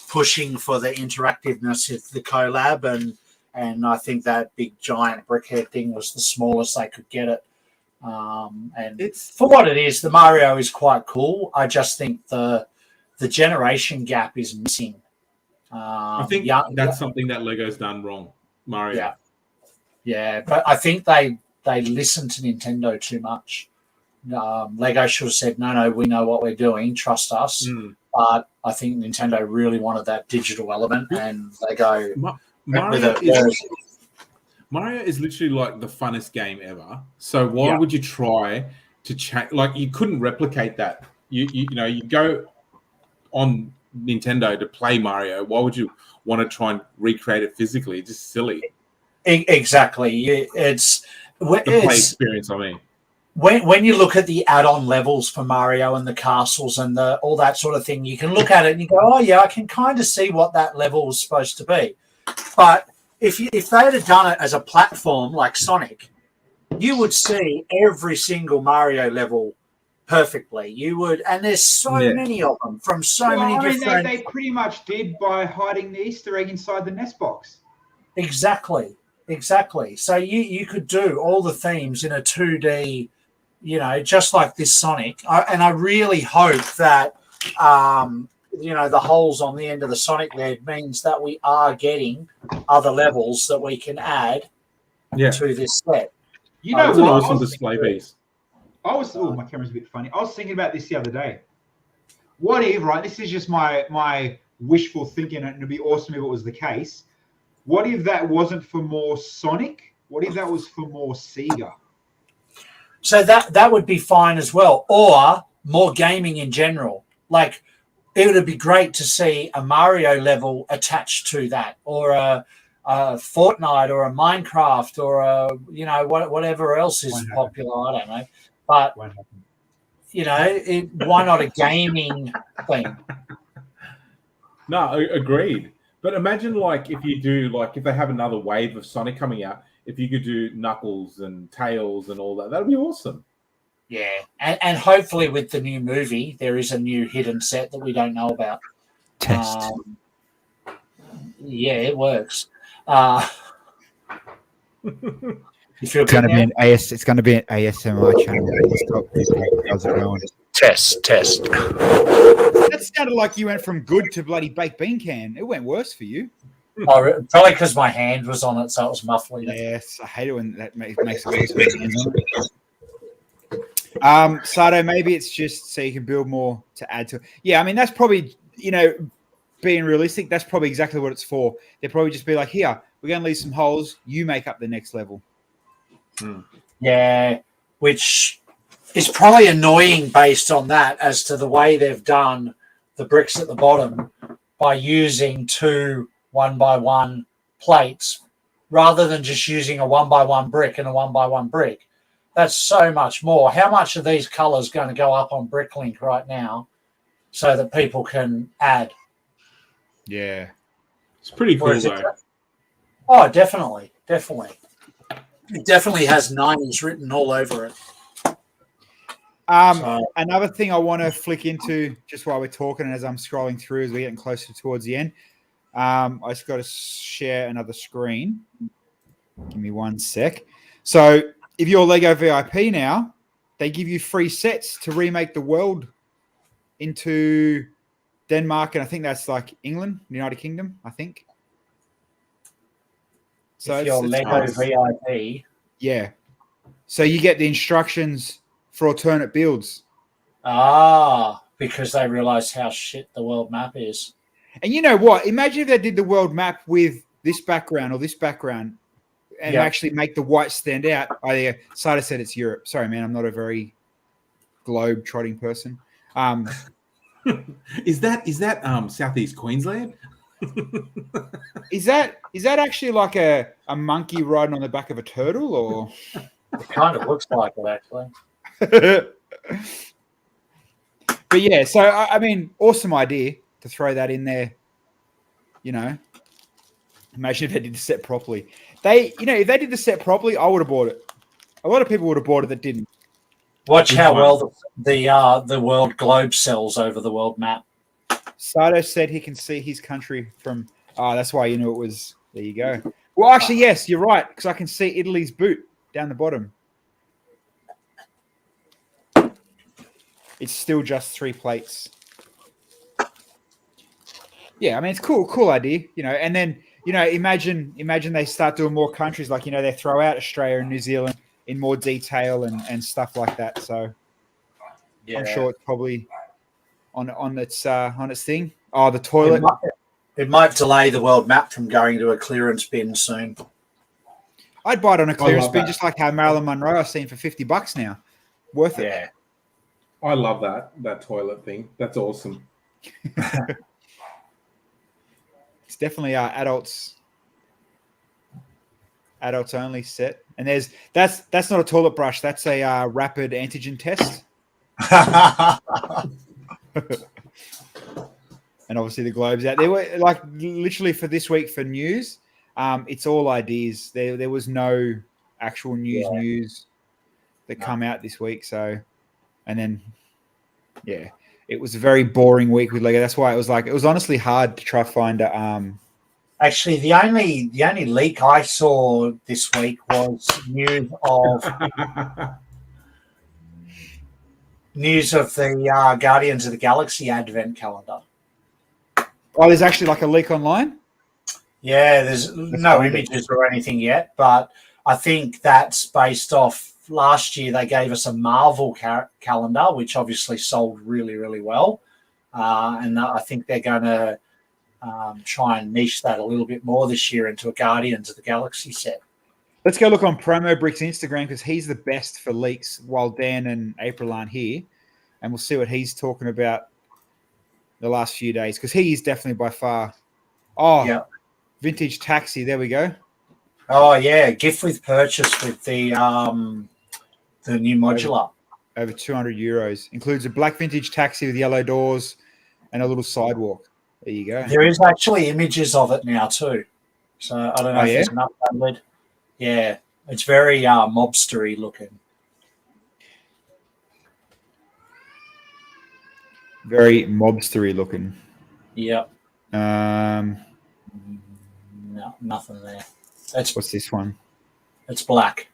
pushing for the interactiveness of the collab, and I think that big giant brickhead thing was the smallest they could get it. And it's for what it is. The Mario is quite cool. I just think the generation gap is missing. I think that's something that Lego's done wrong, Mario. Yeah, but I think they listen to Nintendo too much. Lego should have said, no, we know what we're doing, trust us. But I think Nintendo really wanted that digital element, and Lego Mario is literally like the funnest game ever. So why would you try to change? Like, you couldn't replicate that. You go on Nintendo to play Mario. Why would you want to try and recreate it physically? It's just silly. Exactly. It's the play experience. I mean, when you look at the add-on levels for Mario and the castles and all that sort of thing, you can look at it and you go, oh yeah, I can kind of see what that level is supposed to be. But if they had done it as a platform like Sonic, you would see every single Mario level perfectly. You would, and there's so many of them from many different. They pretty much did by hiding the Easter egg inside the nest box. Exactly. So you could do all the themes in a 2D, just like this Sonic. And I really hope that the holes on the end of the Sonic lid means that we are getting other levels that we can add to this set. You know, it's an awesome display piece. My camera's a bit funny. I was thinking about this the other day. What if, right? This is just my wishful thinking, and it'd be awesome if it was the case. What if that wasn't for more Sonic? What if that was for more Sega? So that would be fine as well, or more gaming in general. Like, it would be great to see a Mario level attached to that, or a Fortnite, or a Minecraft, or a whatever else is popular. I don't know, but why not a gaming thing? No, agreed. But imagine if you do if they have another wave of Sonic coming out, if you could do Knuckles and Tails and all that, that'd be awesome. Yeah, and hopefully with the new movie, there is a new hidden set that we don't know about. Test. Yeah, it works. It's going to be an It's going to be an ASMR channel. How's it going? Test. That sounded like you went from good to bloody baked bean can. It went worse for you. Oh, probably because my hand was on it, so it was muffling. Yes, I hate it when that makes it worse. Sato, maybe it's just so you can build more to add to it. Yeah, I mean, that's probably, being realistic, that's probably exactly what it's for. They'll probably just be like, here, we're going to leave some holes. You make up the next level. Yeah, which is probably annoying based on that, as to the way they've done the bricks at the bottom by using 2 1x1 plates rather than just using a 1x1 brick and a 1x1 brick. That's so much more. How much are these colors going to go up on Bricklink right now so that people can add? Yeah. It's pretty cool, though. Oh, definitely. It definitely has 90s written all over it. Another thing I want to flick into just while we're talking and as I'm scrolling through as we're getting closer towards the end, I just got to share another screen. Give me one sec. So if you're Lego VIP now, they give you free sets to remake the world into Denmark, and I think that's like England, United Kingdom, I think. So if you're Lego VIP. Yeah. So you get the instructions for alternate builds. Because they realize how shit the world map is. And you know what? Imagine if they did the world map with this background or this background and actually make the white stand out. Oh, yeah. Sada said it's Europe. Sorry, man. I'm not a very globe-trotting person. Is that Southeast Queensland? Is that actually like a monkey riding on the back of a turtle, or it kind of looks like it actually? But yeah, so I mean, awesome idea to throw that in there. Imagine if they did the set properly. If they did the set properly, I would have bought it. A lot of people would have bought it that didn't. Watch how well the world globe sells over the world map. Sato said he can see his country from. Oh, that's why you knew it was. There you go. Well, actually, yes, you're right, because I can see Italy's boot down the bottom. It's still just 3 plates. Yeah, I mean, it's cool idea, and then, imagine they start doing more countries, like, they throw out Australia and New Zealand in more detail and stuff like that. So I'm sure it's probably on its thing. Oh, the toilet. It might delay the world map from going to a clearance bin soon. I'd buy it on a clearance bin, just like how Marilyn Monroe I've seen for $50 now. Worth it. Yeah. I love that toilet thing. That's awesome. It's definitely adults only set. And that's not a toilet brush. That's a rapid antigen test. And obviously the globes out. They were like literally for this week for news. It's all ideas. There was no actual news that come out this week. So, and then, yeah, it was a very boring week with Lego. That's why it was honestly hard to try to find Actually, the only leak I saw this week was news of the Guardians of the Galaxy Advent calendar. Oh, there's actually like a leak online? Yeah, there's no images or anything yet, but I think that's based off last year they gave us a Marvel calendar, which obviously sold really, really well. And I think they're going to try and niche that a little bit more this year into a Guardians of the Galaxy set. Let's go look on Promo Brick's Instagram because he's the best for leaks while Dan and April aren't here. And we'll see what he's talking about. the last few days because he is definitely by far. Oh, Yeah. Vintage Taxi. There we go. Oh yeah, gift with purchase with the new modular. Over 200 euros. Includes a black vintage taxi with yellow doors and a little sidewalk. There you go. There is actually images of it now too. So I don't know if there's an upload. Yeah, it's very mobstery looking. Very mobstery looking. Yep. No, nothing there. What's this one? It's black.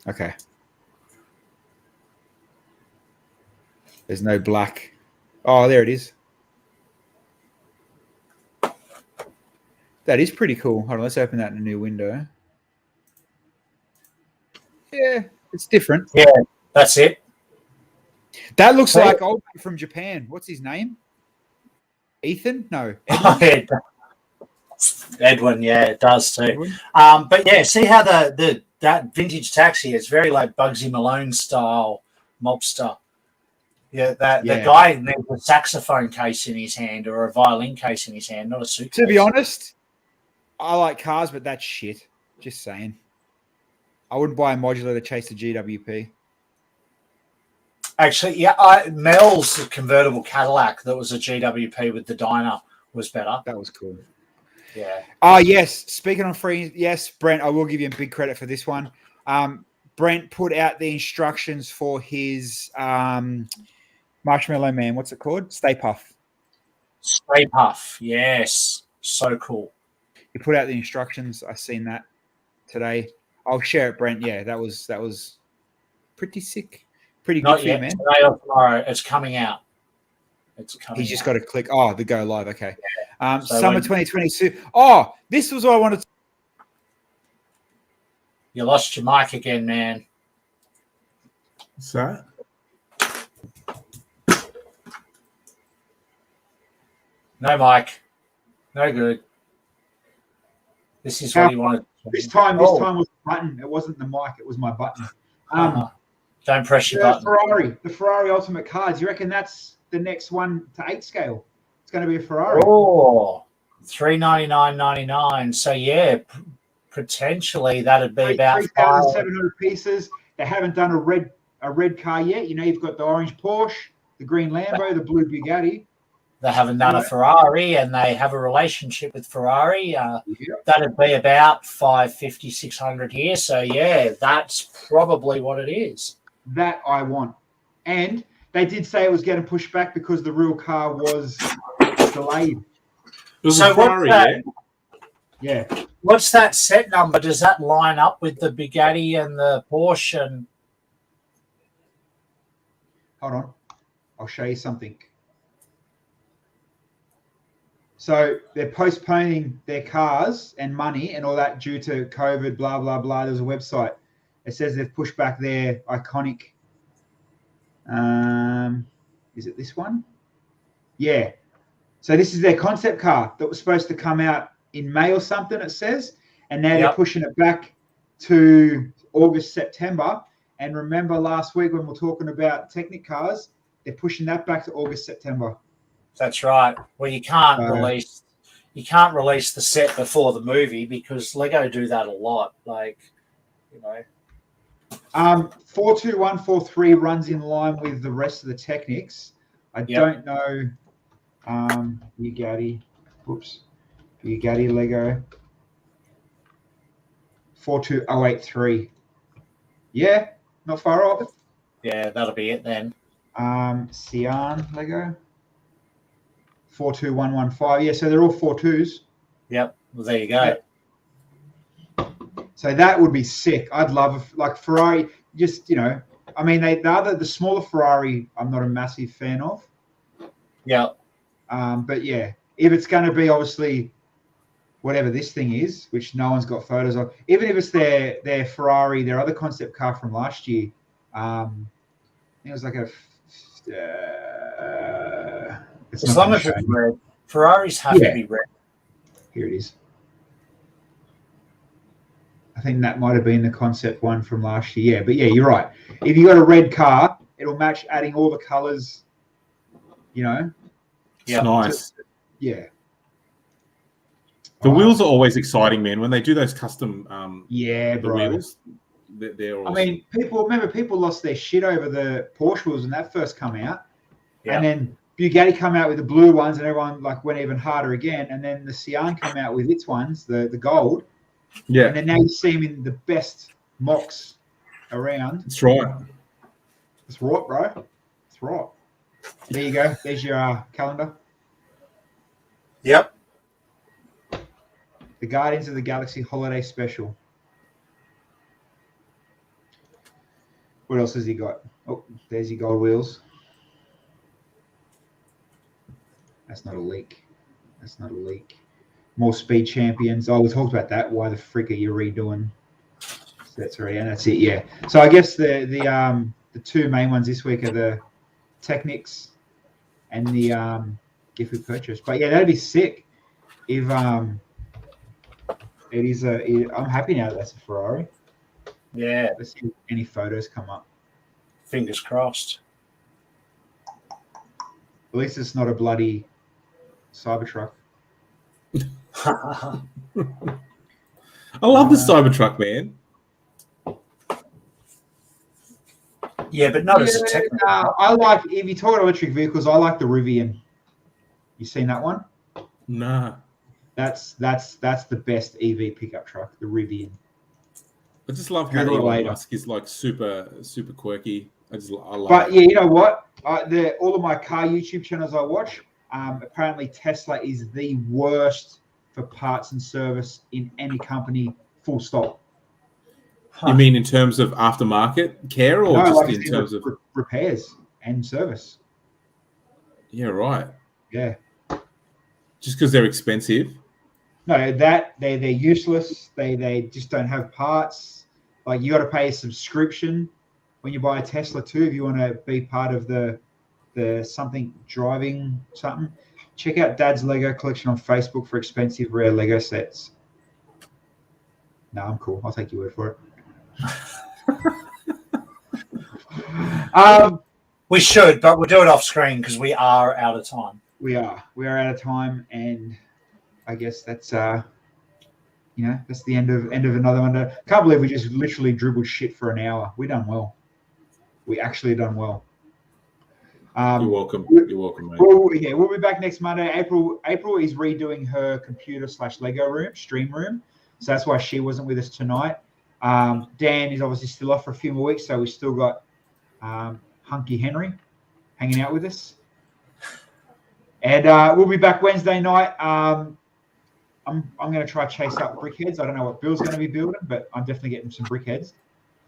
Okay. There's no black. Oh, there it is. That is pretty cool. Hold on, let's open that in a new window. Yeah, it's different. Yeah, that's it. That looks like old man from Japan. What's his name? Ethan? No. Edwin? Edwin, yeah, it does too. Edwin? But yeah, see how that vintage taxi is very like Bugsy Malone style mobster. Yeah, the guy needs a saxophone case in his hand or a violin case in his hand, not a suitcase. To be honest, I like cars, but that's shit. Just saying. I wouldn't buy a modular to chase the GWP. Actually, yeah, Mel's convertible Cadillac that was a GWP with the Dyna was better. That was cool. Yeah. Oh, yes. Speaking on free, yes, Brent, I will give you big credit for this one. Brent put out the instructions for his Marshmallow Man. What's it called? Stay Puff. Stay Puff. Yes. So cool. He put out the instructions. I seen that today. I'll share it, Brent. Yeah, that was pretty sick. Pretty good Not for yet. you, man. Today or tomorrow. It's coming out. He's just got to click. Oh, the go live. Okay. Yeah. Summer 2022. Oh, this was what I wanted to. You lost your mic again, man. What's that? No mic. No good. This is what he wanted. This time was the button. It wasn't the mic. It was my button. Don't press your button. The Ferrari Ultimate Car. Do you reckon that's the next one to 8 scale? It's going to be a Ferrari. Oh, $399.99. So yeah, potentially that'd be about 3,700 pieces. They haven't done a red car yet. You know, you've got the orange Porsche, the green Lambo, the blue Bugatti. They haven't done a Ferrari, and they have a relationship with Ferrari. That'd be about 550, 600 here. So yeah, that's probably what it is. That I want. And they did say it was getting pushed back because the real car was delayed. So Ferrari, yeah. What's that set number? Does that line up with the Bugatti and the Porsche? And hold on, I'll show you something. So they're postponing their cars and money and all that due to COVID, blah, blah, blah. There's a website. It says they've pushed back their iconic. Is it this one? Yeah. So this is their concept car that was supposed to come out in May or something, it says. And now they're pushing it back to August, September. And remember last week when we were talking about Technic cars, they're pushing that back to August, September. That's right. Well, you can't release the set before the movie because Lego do that a lot. Like, you know. 42143 runs in line with the rest of the Technics. I don't know. Bugatti Lego 42083. Yeah, not far off. Yeah, that'll be it then. Sian Lego 42115. Yeah, so they're all 42s. Yep. Well, there you go. Yeah. So that would be sick. I'd love like Ferrari. Just, you know, I mean, the smaller Ferrari, I'm not a massive fan of. Yeah. But yeah, if it's going to be obviously whatever this thing is, which no one's got photos of, even if it's their Ferrari, their other concept car from last year, I think it was like a. As long as it's red, Ferraris have to be red. Here it is. I think that might have been the concept one from last year. Yeah, but yeah, you're right. If you got a red car, it'll match adding all the colors, you know. Yeah. Nice. Yeah. The wheels are always exciting, man. When they do those custom Yeah, the bro. wheels, they're awesome. I mean, people lost their shit over the Porsche wheels when that first come out. Yeah. And then Bugatti come out with the blue ones, and everyone like went even harder again. And then the Sian come out with its ones, the gold. Yeah, And then now you see them in the best mocks around. that's right. That's right, bro. That's right. There you go. There's your calendar. Yep. The Guardians of the Galaxy Holiday Special. What else has he got? Oh, there's your gold wheels. That's not a leak. That's not a leak. More speed champions. Oh, we talked about that. Why the frick are you redoing? That's right, and that's it. Yeah. So I guess the two main ones this week are the Technics and the gift we purchased. But yeah, that'd be sick if it is I'm happy now that that's a Ferrari. Yeah. Let's see if any photos come up. Fingers crossed. At least it's not a bloody Cybertruck. I love the Cybertruck, man. Yeah, but not as a technical. I like, if you talk about electric vehicles, I like the Rivian. You seen that one? Nah. That's the best EV pickup truck, the Rivian. I just love how Elon Musk is like super quirky. I love But it. yeah, you know what? All of my car YouTube channels I watch, apparently Tesla is the worst for parts and service in any company, full stop. You mean in terms of aftermarket care, or No, just like in terms of repairs and service? Yeah, right. Yeah. Just because they're expensive? No, that they're useless. They just don't have parts. Like, you got to pay a subscription when you buy a Tesla too, if you want to be part of the something driving something. Check out Dad's Lego collection on Facebook for expensive rare Lego sets. No, I'm cool. I'll take your word for it. We should, but we'll do it off screen because we are out of time. We are out of time, and I guess that's that's the end of another one. Can't believe we just literally dribbled shit for an hour. We done well. We actually done well. You're welcome. You're welcome, mate. We'll be back next Monday. April is redoing her computer / Lego room, stream room. So that's why she wasn't with us tonight. Dan is obviously still off for a few more weeks, so we've still got Hunky Henry hanging out with us. And we'll be back Wednesday night. I'm going to try chase up brickheads. I don't know what Bill's going to be building, but I'm definitely getting some brickheads.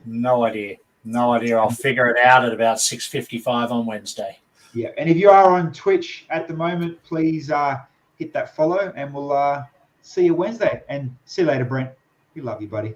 No idea. I'll figure it out at about 6:55 on Wednesday. Yeah, and if you are on Twitch at the moment, please hit that follow, and we'll see you Wednesday. And see you later, Brent. We love you, buddy.